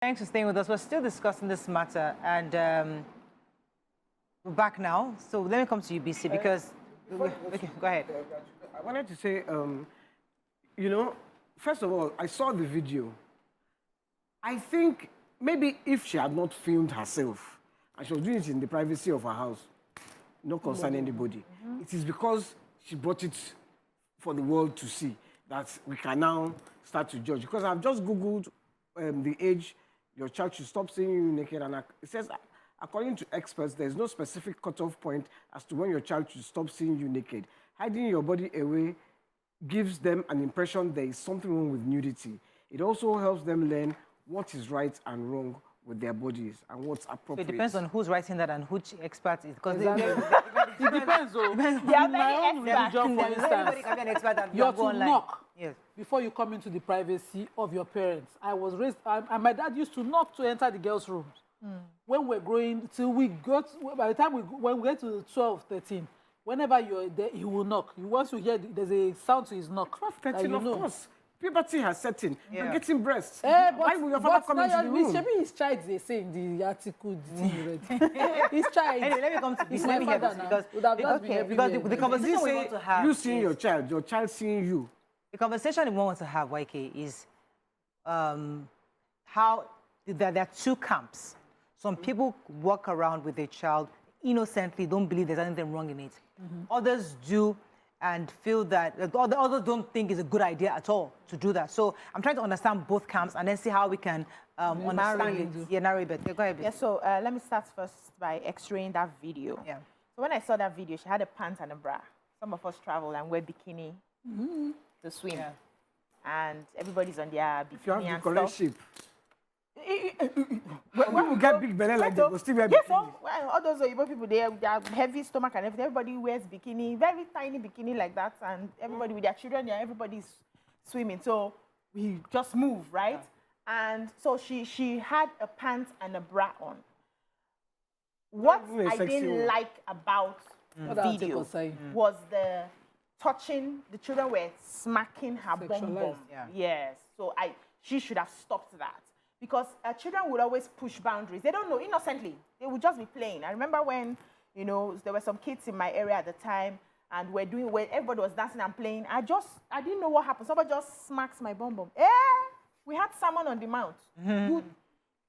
Thanks for staying with us. We're still discussing this matter, and we're back now. So let me come to you, BC, because... Okay, go ahead. I wanted to say, you know, first of all, I saw the video. I think maybe if she had not filmed herself, and she was doing it in the privacy of her house, not concern anybody, it is because she brought it for the world to see that we can now start to judge. Because I've just Googled the age your child should stop seeing you naked, and it says, according to experts, there is no specific cutoff point as to when your child should stop seeing you naked. Hiding your body away gives them an impression there is something wrong with nudity. It also helps them learn what is right and wrong with their bodies and what's appropriate. So it depends on who's writing that and which expert is. Because It depends, though. In my own religion, for instance, can be an expert and you have to online. knock Yes. before you come into the privacy of your parents. I was raised, and my dad used to knock to enter the girls' rooms. When we're growing, till we got, by the time when we get to 12, 13, whenever you're there, he will knock. Once you hear, there's a sound to his knock. 12, 13, of course. Puberty has set in. Yeah. You're getting breasts. Why will your father come into the room? Maybe his child, they say in the article, the thing you read. His child. Anyway, let me come to He's this. my Let me hear father this, now. because Would have just been because everywhere. the conversation we Say want to have you seeing is, your child seeing you. the conversation we want to have, YK, is how there are two camps. Some people walk around with their child innocently, don't believe there's anything wrong in it. Others do and feel that others don't think it's a good idea at all to do that. So I'm trying to understand both camps and then see how we can understand it. Yeah, narrow it. Yeah, go ahead. Yeah, so let me start first by x-raying that video. Yeah. So when I saw that video, she had a pants and a bra. Some of us travel and wear bikini to swim. Yeah. And everybody's on their bikini If you have the and correct stuff. shape. When we get big belly like that, we'll still wear Yes, bikini. so, well, all those Oyibo people, they have heavy stomach and everything. Everybody wears bikini, very tiny bikini like that. And everybody with their children, yeah, everybody's swimming. So we just move, right? And so she had a pants and a bra on. What Not even a I sexy didn't one. like about What the that video article say? was the touching. The children were smacking her bum bum. Sexualized. Yeah. Yes. So she should have stopped that. Because children would always push boundaries. They don't know, innocently. They would just be playing. I remember when, you know, there were some kids in my area at the time, and when everybody was dancing and playing, I didn't know what happened. Somebody just smacks my bum bum. We had someone on the mount.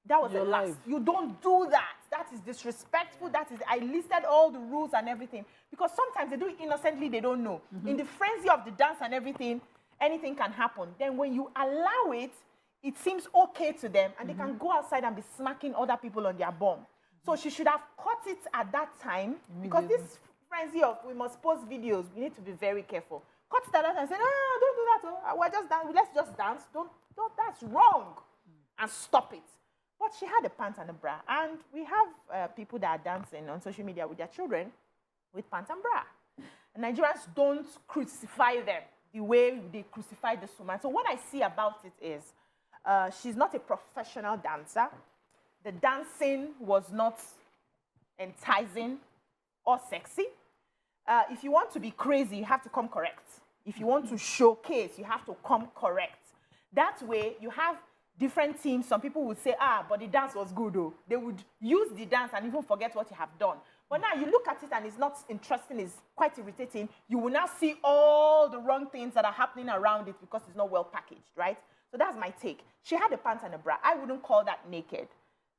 That was Your the last. life. You don't do that. That is disrespectful. I listed all the rules and everything. Because sometimes they do it innocently, they don't know. In the frenzy of the dance and everything, anything can happen. Then when you allow it, it seems okay to them, and they can go outside and be smacking other people on their bum. So she should have caught it at that time, because this frenzy of we must post videos, we need to be very careful. Caught it at that time and said, no, don't do that. Oh. We're just dance. Let's just dance. Don't, that's wrong. And stop it. But she had a pants and a bra. And we have people that are dancing on social media with their children with pants and bra. And Nigerians don't crucify them the way they crucify this woman. So what I see about it is, she's not a professional dancer. The dancing was not enticing or sexy. If you want to be crazy, you have to come correct. If you want to showcase, you have to come correct. That way, you have different teams. Some people would say, but the dance was good, though. They would use the dance and even forget what you have done. But now you look at it and it's not interesting, it's quite irritating. You will now see all the wrong things that are happening around it because it's not well packaged, right? So that's my take. She had a pants and a bra. I wouldn't call that naked.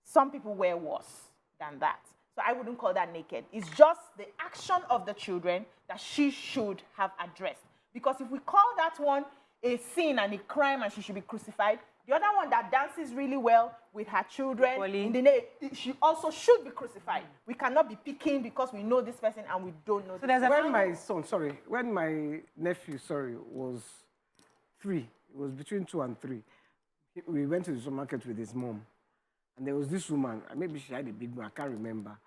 Some people wear worse than that. So I wouldn't call that naked. It's just the action of the children that she should have addressed. Because if we call that one a sin and a crime and she should be crucified, the other one that dances really well with her children, she also should be crucified. We cannot be picking because we know this person and we don't know. So there's when my nephew, was 3, it was between 2 and 3. We went to the supermarket with his mom, and there was this woman, and maybe she had a big one, I can't remember.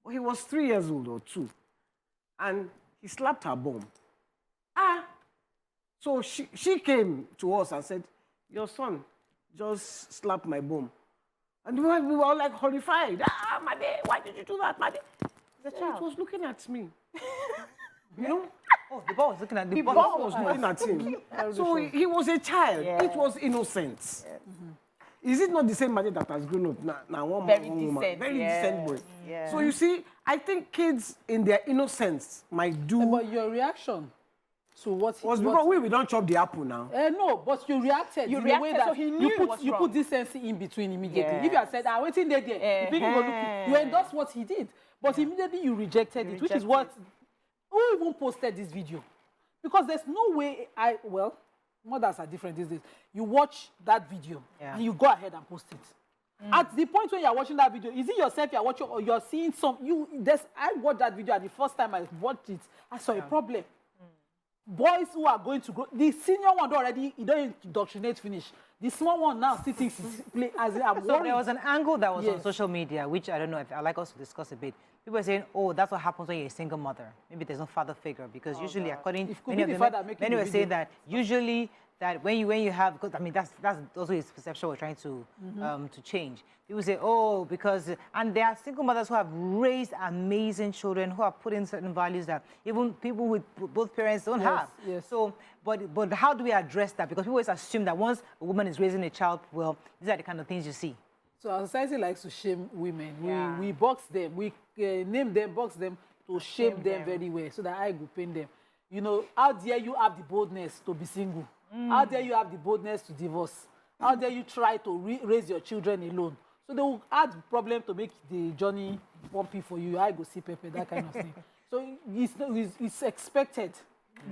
But he was 3 years old or 2, and he slapped her bum. So she came to us and said, your son just slapped my bum. And we were all like horrified. Made, why did you do that, Made? The child was looking at me. You know? Oh, the ball was looking at The ball was looking at him. So he was a child. Yeah. It was innocent. is it not the same Mate that has grown up now? One Very woman, decent, very yes, decent boy. yes. So you see, I think kids in their innocence might do. But your reaction to what was because we don't chop the apple now. No, but you reacted You in reacted, a way that so he knew it was you wrong. put decency in between immediately. Yes. If you had said, "I waiting there," you think you go look, you endorse what he did, but immediately you rejected it, which is what. Who even posted this video? Because there's no way mothers are different these days. You watch that video and you go ahead and post it. At the point when you're watching that video, is it yourself you're watching or you're seeing I watched that video and the first time I watched it, I saw a problem. Boys who are going to grow, the senior one already, he don't indoctrinate finish. The small one now still thinks he's play as I'm So worried. there was an angle that was on Yes. social media, which I don't know if I'd like us to discuss a bit. People are saying, oh, that's what happens when you're a single mother. Maybe there's no father figure because usually, according If could many be of the them, father making many the were saying video. that usually that when you have, because I mean that's also his perception we're trying to change. People say, oh, because and there are single mothers who have raised amazing children who have put in certain values that even people with both parents don't have. Yes. So, but how do we address that? Because people always assume that once a woman is raising a child, well, these are the kind of things you see. So our society likes to shame women. Yeah. We box them, we name them, box them to shame them very well so that I go pain them. You know, how dare you have the boldness to be single? How dare you have the boldness to divorce? How dare you try to raise your children alone? So they will add problem to make the journey bumpy for you. I go see Pepe, that kind of thing. So it's expected.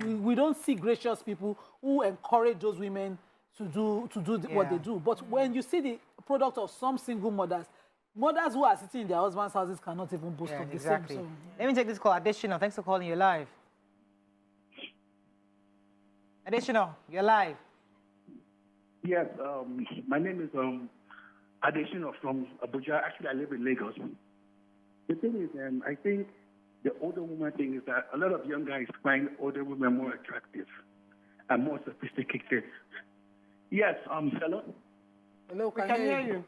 We don't see gracious people who encourage those women to do what they do. But when you see the product of some single mothers who are sitting in their husbands' houses cannot even boast of the same. So, Let me take this call. Additional, thanks for calling. You're live. Additional, you're live. Yes, my name is Adesina from Abuja. Actually, I live in Lagos. The thing is, I think the older woman thing is that a lot of young guys find older women more attractive and more sophisticated. Yes, hello? hello, We can hear you.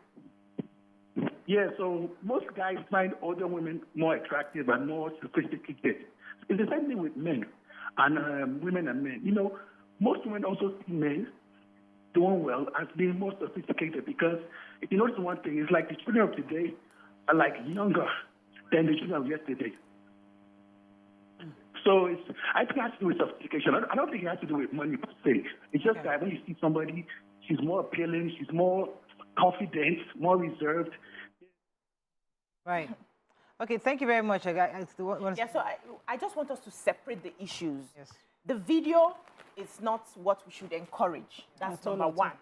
Yeah, so most guys find older women more attractive and more sophisticated. It's the same thing with men and women and men. You know, most women also see men doing well as being more sophisticated because if you notice one thing, it's like the children of today are like younger than the children of yesterday. So I think it has to do with sophistication. I don't think it has to do with money per se. It's just that when you see somebody, she's more appealing, she's more confident, more reserved. Right. Okay, thank you very much. So I just want us to separate the issues. Yes. The video is not what we should encourage. That's number one.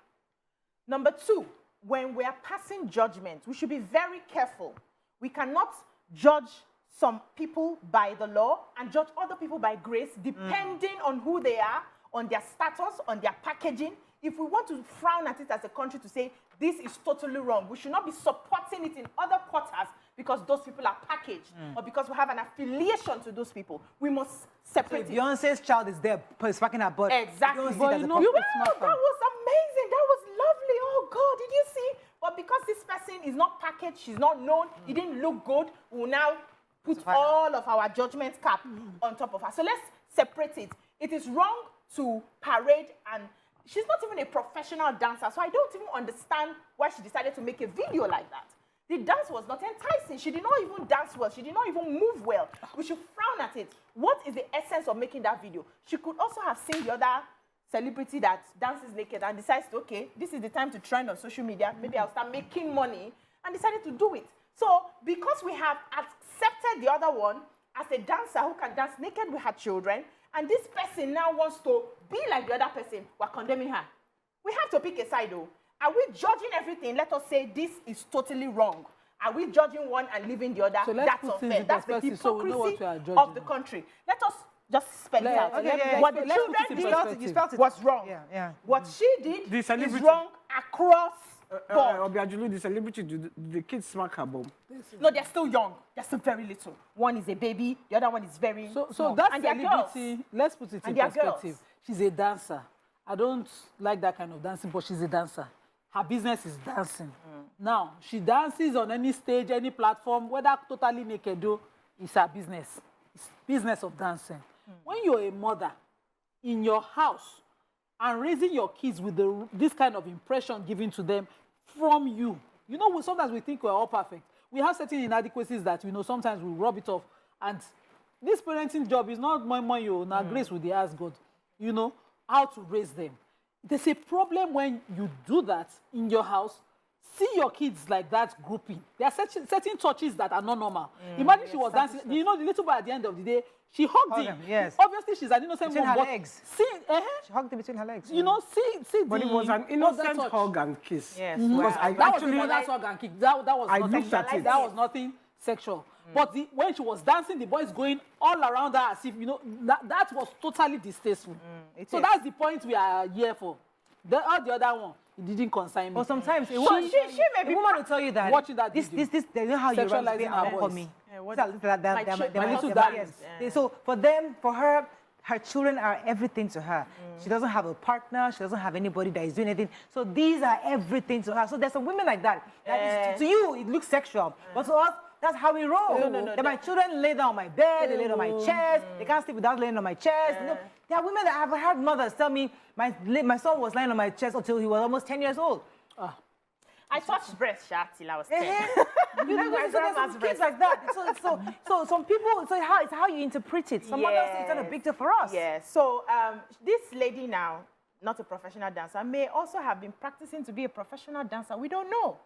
Number two, when we are passing judgment, we should be very careful. We cannot judge some people by the law and judge other people by grace, depending on who they are, on their status, on their packaging. If we want to frown at it as a country to say this is totally wrong, we should not be supporting it in other quarters because those people are packaged or because we have an affiliation to those people. We must separate it. Beyonce's child is there, smacking her butt. Exactly. You don't see But it as you a know, problem. That was amazing. That was lovely. Oh, God, did you see? But because this person is not packaged, she's not known, he didn't look good, we'll now put all of our judgment cap on top of her. So let's separate it. It is wrong to parade, and she's not even a professional dancer, so I don't even understand why she decided to make a video like that. The dance was not enticing. She did not even dance well. She did not even move well. We should frown at it. What is the essence of making that video? She could also have seen the other celebrity that dances naked and decides to, okay, this is the time to trend on social media. Maybe I'll start making money, and decided to do it. So because we have accepted the other one as a dancer who can dance naked with her children, and this person now wants to be like the other person, we're condemning her. We have to pick a side though. Are we judging everything? Let us say this is totally wrong. Are we judging one and leaving the other? So let's That's put things unfair. in That's the perspective so we know what hypocrisy we are judging of the now. country. Let us just spell it out. Okay, What the let's put children it in did perspective. You spelled it. was wrong. Yeah. What she did The is celebrity. wrong across board. Obiajulu, the celebrity, do the kids smack her bum? No, they're still young. They're still very little. One is a baby. The other one is very So small. that and they're celebrity, girls. let's put it And in they are perspective. girls. She's a dancer. I don't like that kind of dancing, but she's a dancer. Her business is dancing. Now, she dances on any stage, any platform, whether totally naked or it's her business. It's business of dancing. When you're a mother in your house and raising your kids with this kind of impression given to them from you. You know, sometimes we think we're all perfect. We have certain inadequacies that, you know, sometimes we rub it off. And this parenting job is not my now grace with the ask God, you know, how to raise them. There's a problem when you do that in your house. See your kids like that grouping. There are certain touches that are not normal. Imagine she was dancing. You know, the little boy at the end of the day, she hugged him. Yes. Obviously, she's an innocent Between woman. her legs. See, She hugged him between her legs. you know, see But it was an innocent hug and kiss. Yes. Because I that actually, was another hug and kick. That was I nothing. looked at it. That was nothing sexual. But when she was dancing, the boys going all around her as if, you know, that was totally distasteful. So that's the point we are here for. All the other one, it didn't concern me. But sometimes she may be a woman will tell you that watching that this, video. you know how you run Sexualizing our for boys. me. Yeah, what- My little little darlings. yes. So for them, for her, her children are everything to her. She doesn't have a partner. She doesn't have anybody that is doing anything. So these are everything to her. So there's some women like that. To you, it looks sexual. But to us, that's how we roll. Then my children lay down on my bed, they lay on my chest. They can't sleep without laying on my chest. You know, there are women that I've heard mothers tell me, my son was lying on my chest until he was almost 10 years old. I touched breast till I was 10. You know, so there's some kids like that. So some people, it's how you interpret it. Some others say it's not a big deal for us. Yeah. So this lady now, not a professional dancer, may also have been practicing to be a professional dancer. We don't know.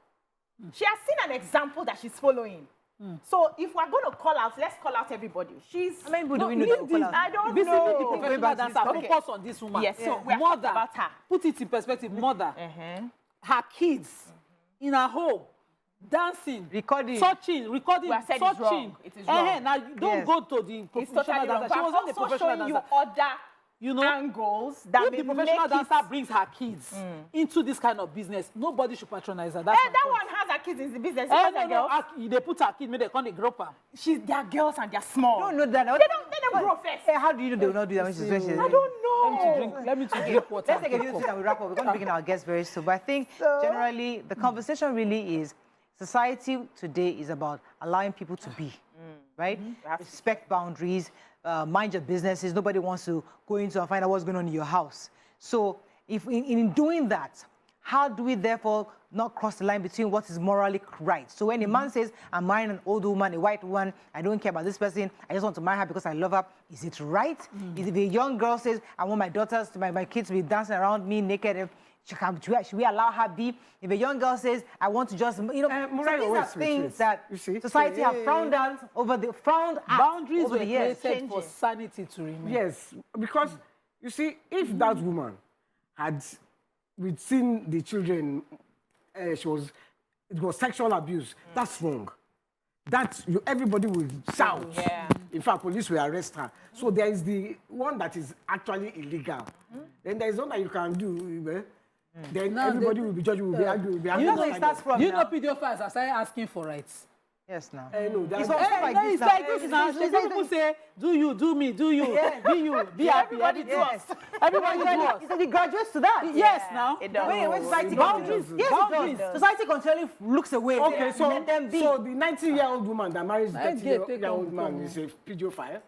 She has seen an example that she's following. So if we're going to call out, let's call out everybody. She's. How many people do we know that will call out? I don't Basically, know. the professional dancer, focus on this woman. Yes, so we're mother, talking about her. put it in perspective, mother, her kids, in her home, dancing, Recording. touching, recording, We have said it's touching. wrong. It is wrong. Now, don't Yes. go to the It's professional totally wrong. dancer. But She I'm was not the also professional showing you dancer. other You know, angles that if may the professional make dancer it. brings her kids into this kind of business, nobody should patronize her. That's my That point. one has her kids in the business. Eh, Has no, her girls. they put her kid, maybe they can't they grow up. They're girls and they're small. Don't know that. They don't grow first. How do you know they will not do that when she's I don't know. Let me drink water. Let's take a few things and we wrap up. We're going to begin our guests very soon. But I think generally the conversation really is society today is about allowing people to be, right? Respect boundaries, mind your businesses. Nobody wants to go into and find out what's going on in your house. So if in doing that, how do we therefore not cross the line between what is morally right? So when a man says, I'm marrying an old woman, a white woman, I don't care about this person, I just want to marry her because I love her, is it right? If a young girl says, I want my daughters, my kids to be dancing around me naked, should we allow her be? If a young girl says, I want to just, you know, Morayo, so these are things that you see? society have frowned at Boundaries over were the years. created for sanity to remain. Yes, because you see, if that woman had, we'd seen the children, it was sexual abuse. That's wrong. Everybody will shout. Yeah. In fact, police will arrest her. So there is the one that is actually illegal. Then there is one that you can do. Then everybody will be judged. Will be arguing. You know where it starts from You know, now? pedophiles are starting asking for rights. Yes, now. No, It's that's also like this It's now. like this now. Some people say, do you, do me, do you, be you, be happy. Everybody do us. Everybody do us. It's like it graduates to that. Yes, now. It does. When society Boundaries. yes, Boundaries. it does. Society continually looks away. okay. So, let them be. so the 90-year-old woman that marries the Let's get 30-year-old man taken is a pedophile.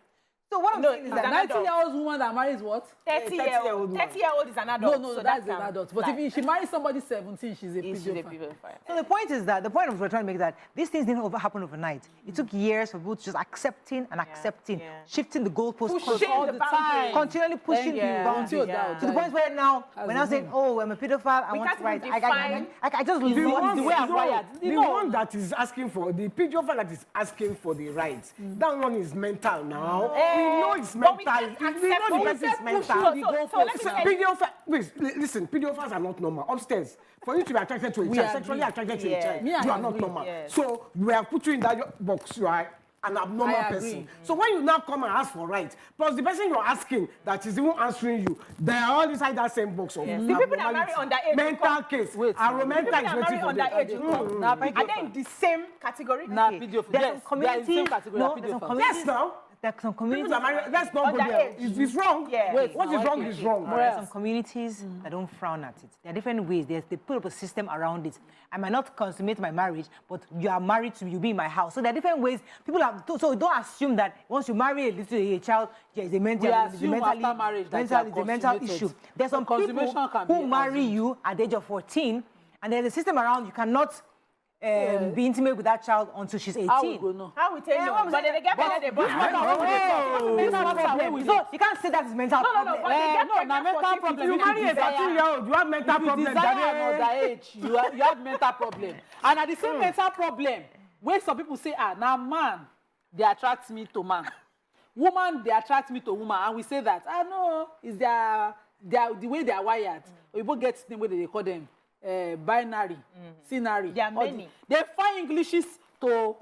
So what I'm saying is that 90-year-old woman that marries what? 30-year-old. 30-year-old is an adult. No, so that's that an can, adult. But like, if she marries somebody 17, she's a she's a pedophile. pedophile. So the point is that, the point we're trying to make is that these things didn't happen overnight. It took years for people to just accepting and accepting, yeah. shifting the goalposts Pushing all the the boundary. time. continually pushing Yeah. the boundaries. Until that To the point where now, when I'm saying, oh, I'm a pedophile, I We want can't to write, even I just The lose one, the way I'm wired. the one that is asking for, the pedophile that is asking for the rights, that one is mental now. We know it's But we mental. can't We know accept the it. person is So mental. let me tell you. Wait, listen, pedophiles are not normal. Upstairs, for you to be attracted to a child, agree. sexually attracted to a Yeah. child, Me, I you are not agree. normal. Yes. So we have put you in that box. You are an abnormal I agree. person. So when you now come and ask for rights, plus the person you're asking that is even answering you, they are all inside that same box of The people that marry abnormality. underage mental case. Wait, And People romantic that is marry waiting for them. underage Nah, are they in the same category? Nah, Okay. pedophile. There's Yes, some they are in the same communities- category no, of there's some pedophiles. communities- Yes, now. There are some communities. People that marry, let's not go there. Underage. It's wrong. Yeah. Wait, What is now, wrong okay. is wrong. There are some communities that don't frown at it. There are different ways. They put up a system around it. I might not consummate my marriage, but you are married to me, you'll be in my house. So there are different ways. People have, so don't assume that once you marry a child, there is a mental, We assume after marriage that you are it's a mental consummated. There's So some people consummation can who be marry assumed. you at the age of 14, And there's a system around you cannot be intimate with that child until she's 18. How we go know? How we tell you? But then they get pregnant, they born. So you can't say that is mental problem. But they get No, pregnant mental for problem. You If marry a desire- 13-year-old, you have mental If you problems. desire an underage, you have mental problem. And at the same mental problem, where some people say, now man, they attract me to man. Woman, they attract me to woman. And we say that, no, it's the way they are wired. We both get the way they call them. Binary, scenery. There are many. They find Englishes to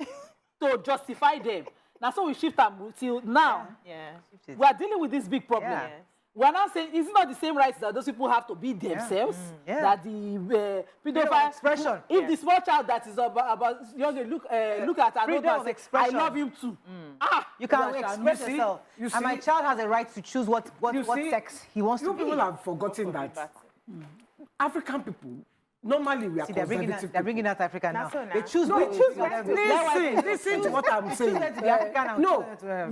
justify them. Now, so we shift them till now. Yeah. We are dealing with this big problem. Yeah. We are now saying it's not the same rights that those people have to be themselves. Yeah. That the Freedom of pedophile expression. If the small child that is about young, look at another Freedom of and say, I expression. love him too. You can You express see- yourself. you And my see- child has a right to choose what sex he wants to You be. people have forgotten that African people, normally we are See, they're conservative. bringing out Africa now. That's so They nice. choose No, which listen to what I'm saying. to be African and No, choose to have.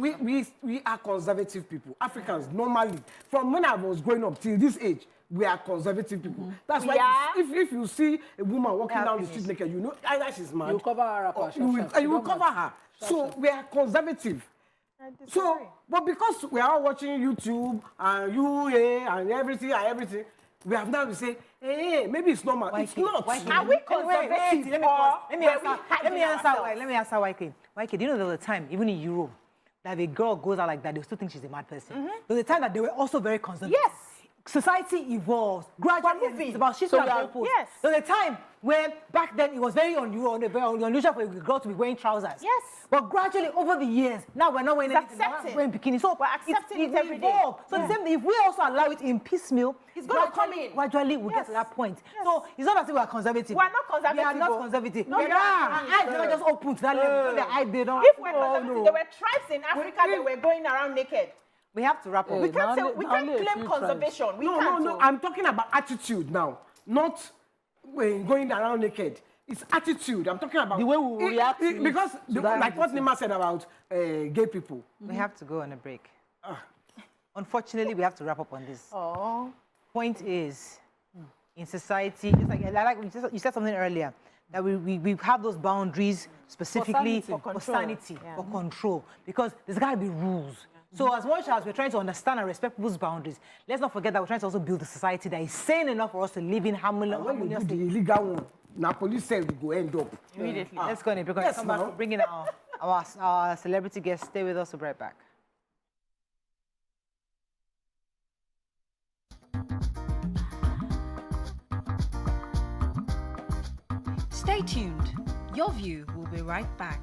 we are conservative people. Africans, normally, from when I was growing up till this age, we are conservative people. That's why Yeah. if you see a woman walking Yeah, down the finish. street naked, you know either she's mad You cover her up. or sharp, sharp. you will cover her. So we are conservative. So, but because we are all watching YouTube and UA and everything, we have now to say, hey, maybe it's normal. It's not. Are we conservative or Let me answer YK. YK, do you know there was a time, even in Europe, that if a girl goes out like that, they still think she's a mad person. There was a time that they were also very conservative. Yes. Society evolves gradually. moving. It's about shifting So our we are- goalposts. Yes. There was a time where back then it was very unusual for a girl to be wearing trousers. Yes. But gradually over the years, now we're not wearing It's anything. We're not accepted. wearing bikini. So We're accepting it every day. evolve. So the same thing, if we also allow it in piecemeal, It's gonna come in. Gradually we'll get to that point. So it's not as if we are conservative. We are not conservative, We are not oh. conservative. No, we we are. are. Our eyes never just open to that level. So their eyes, they don't. If we're conservative, there were tribes in Africa that were going around naked. We have to wrap up. We can't now say, we only- can't now only a claim few conservation. We No, can't. no. I'm talking about attitude now, not going around naked. It's attitude. I'm talking about The way we react to it. because that like what attitude. Nima said about gay people. We have to go on a break. Unfortunately, we have to wrap up on this. Oh. Point is, in society, just like you said something earlier, that we have those boundaries specifically sanity. for For sanity, control. Yeah. for control, because there's got to be rules. So as much as we're trying to understand and respect people's boundaries, let's not forget that we're trying to also build a society that is sane enough for us to live in When you do harmoniously. the illegal one, now police say we go end up Immediately. Let's go on a break. Yes, Come back. now. We're bringing our celebrity guest. Stay with us. We'll be right back. Stay tuned. Your View will be right back.